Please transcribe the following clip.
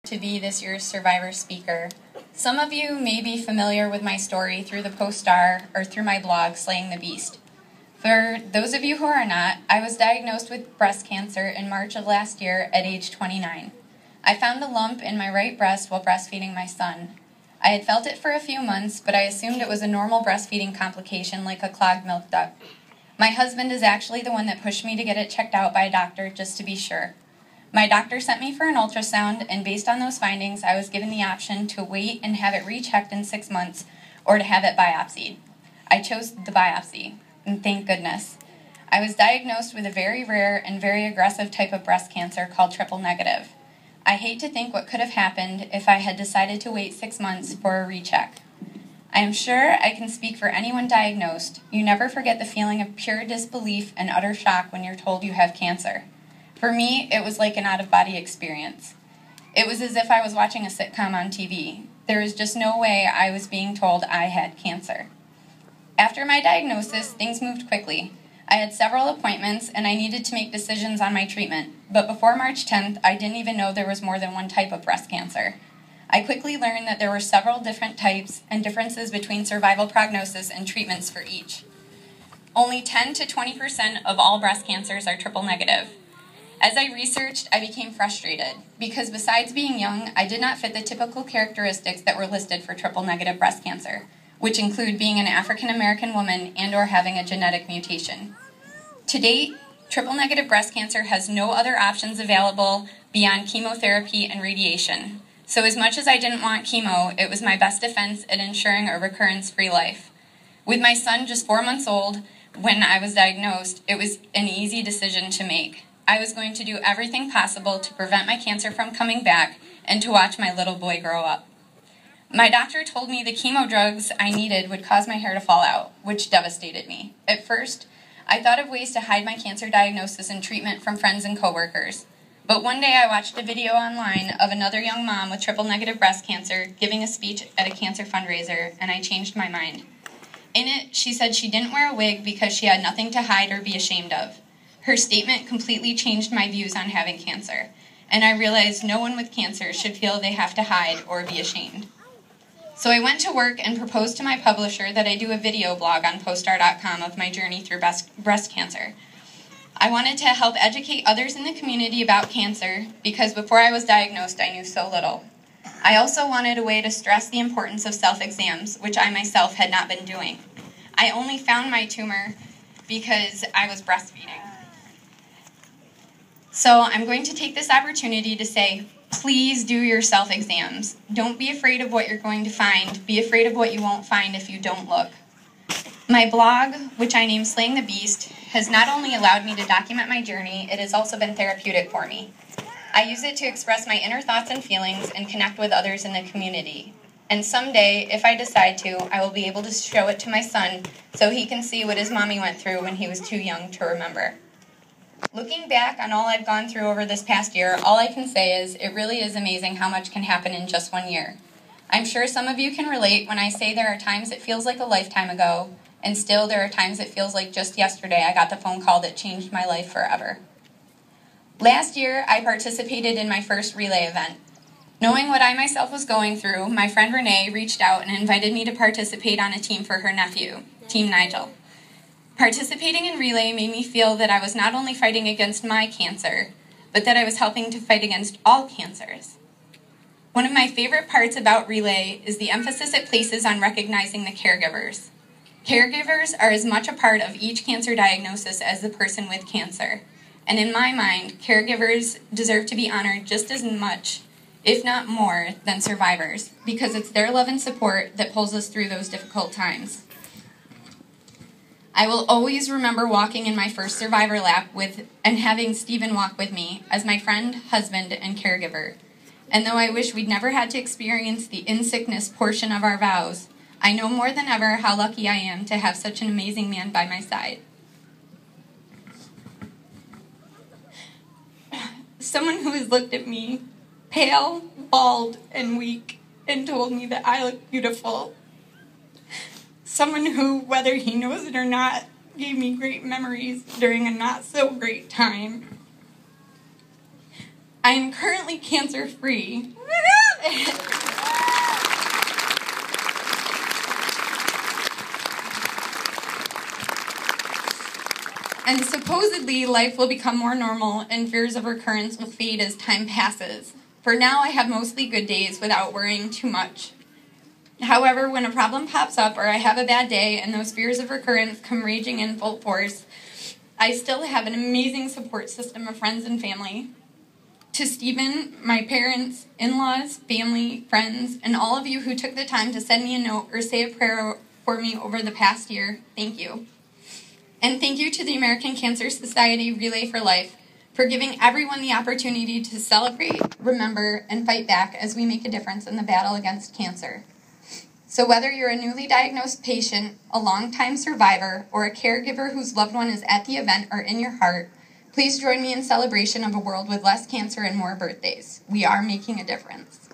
To be this year's Survivor speaker. Some of you may be familiar with my story through the Post-Star or through my blog, Slaying the Beast. For those of you who are not, I was diagnosed with breast cancer in March of last year at age 29. I found a lump in my right breast while breastfeeding my son. I had felt it for a few months, but I assumed it was a normal breastfeeding complication like a clogged milk duct. My husband is actually the one that pushed me to get it checked out by a doctor just to be sure. My doctor sent me for an ultrasound, and based on those findings, I was given the option to wait and have it rechecked in 6 months or to have it biopsied. I chose the biopsy, and thank goodness. I was diagnosed with a very rare and very aggressive type of breast cancer called triple negative. I hate to think what could have happened if I had decided to wait 6 months for a recheck. I am sure I can speak for anyone diagnosed. You never forget the feeling of pure disbelief and utter shock when you're told you have cancer. For me, it was like an out-of-body experience. It was as if I was watching a sitcom on TV. There was just no way I was being told I had cancer. After my diagnosis, things moved quickly. I had several appointments, and I needed to make decisions on my treatment. But before March 10th, I didn't even know there was more than one type of breast cancer. I quickly learned that there were several different types and differences between survival prognosis and treatments for each. Only 10 to 20% of all breast cancers are triple negative. As I researched, I became frustrated because besides being young, I did not fit the typical characteristics that were listed for triple-negative breast cancer, which include being an African-American woman and/or having a genetic mutation. To date, triple-negative breast cancer has no other options available beyond chemotherapy and radiation. So as much as I didn't want chemo, it was my best defense at ensuring a recurrence-free life. With my son just 4 months old when I was diagnosed, it was an easy decision to make. I was going to do everything possible to prevent my cancer from coming back and to watch my little boy grow up. My doctor told me the chemo drugs I needed would cause my hair to fall out, which devastated me. At first, I thought of ways to hide my cancer diagnosis and treatment from friends and coworkers. But one day I watched a video online of another young mom with triple-negative breast cancer giving a speech at a cancer fundraiser, and I changed my mind. In it, she said she didn't wear a wig because she had nothing to hide or be ashamed of. Her statement completely changed my views on having cancer, and I realized no one with cancer should feel they have to hide or be ashamed. So I went to work and proposed to my publisher that I do a video blog on poststar.com of my journey through breast cancer. I wanted to help educate others in the community about cancer because before I was diagnosed, I knew so little. I also wanted a way to stress the importance of self-exams, which I myself had not been doing. I only found my tumor because I was breastfeeding. So I'm going to take this opportunity to say, please do your self-exams. Don't be afraid of what you're going to find. Be afraid of what you won't find if you don't look. My blog, which I named Slaying the Beast, has not only allowed me to document my journey, it has also been therapeutic for me. I use it to express my inner thoughts and feelings and connect with others in the community. And someday, if I decide to, I will be able to show it to my son so he can see what his mommy went through when he was too young to remember. Looking back on all I've gone through over this past year, all I can say is it really is amazing how much can happen in just 1 year. I'm sure some of you can relate when I say there are times it feels like a lifetime ago, and still there are times it feels like just yesterday I got the phone call that changed my life forever. Last year, I participated in my first relay event. Knowing what I myself was going through, my friend Renee reached out and invited me to participate on a team for her nephew, Team Nigel. Participating in relay made me feel that I was not only fighting against my cancer, but that I was helping to fight against all cancers. One of my favorite parts about relay is the emphasis it places on recognizing the caregivers. Caregivers are as much a part of each cancer diagnosis as the person with cancer. And in my mind, caregivers deserve to be honored just as much, if not more, than survivors, because it's their love and support that pulls us through those difficult times. I will always remember walking in my first survivor lap and having Stephen walk with me as my friend, husband, and caregiver. And though I wish we'd never had to experience the in-sickness portion of our vows, I know more than ever how lucky I am to have such an amazing man by my side. Someone who has looked at me, pale, bald, and weak, and told me that I look beautiful. Someone who, whether he knows it or not, gave me great memories during a not-so-great time. I am currently cancer-free, And supposedly, life will become more normal and fears of recurrence will fade as time passes. For now, I have mostly good days without worrying too much. However, when a problem pops up or I have a bad day and those fears of recurrence come raging in full force, I still have an amazing support system of friends and family. To Stephen, my parents, in-laws, family, friends, and all of you who took the time to send me a note or say a prayer for me over the past year, thank you. And thank you to the American Cancer Society Relay for Life for giving everyone the opportunity to celebrate, remember, and fight back as we make a difference in the battle against cancer. So whether you're a newly diagnosed patient, a longtime survivor, or a caregiver whose loved one is at the event or in your heart, please join me in celebration of a world with less cancer and more birthdays. We are making a difference.